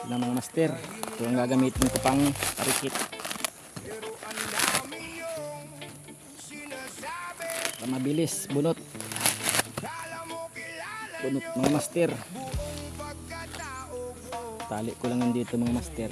ng mga master. Ito ang gagamitin ko pang parikit para mabilis bunot mga master. Tali ko lang dito mga master.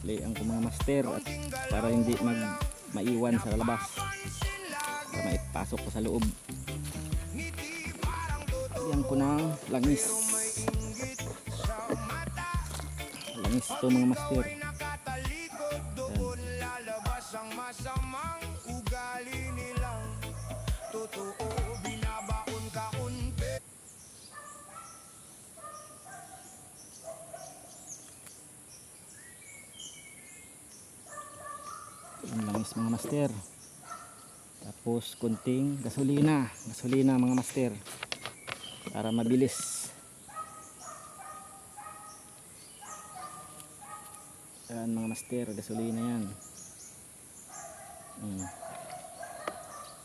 Liang ko mga master at para hindi maiwan sa labas, para maipasok ko sa loob. Liang ko ng langis to mga master. Ang langis mga master, tapos kunting gasolina mga master para mabilis. Yan mga master, gasolina yan.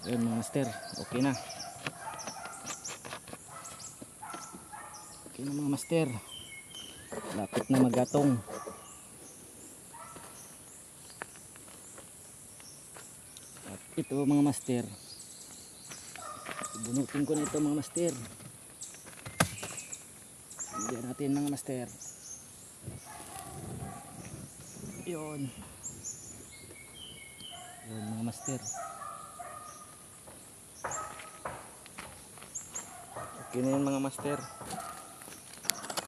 Yan mga master, okay na mga master, lapit na magatong. Ito mga master, bunutin ko na ito mga master. Hindi natin mga master. Yun mga master, okay na yun mga master.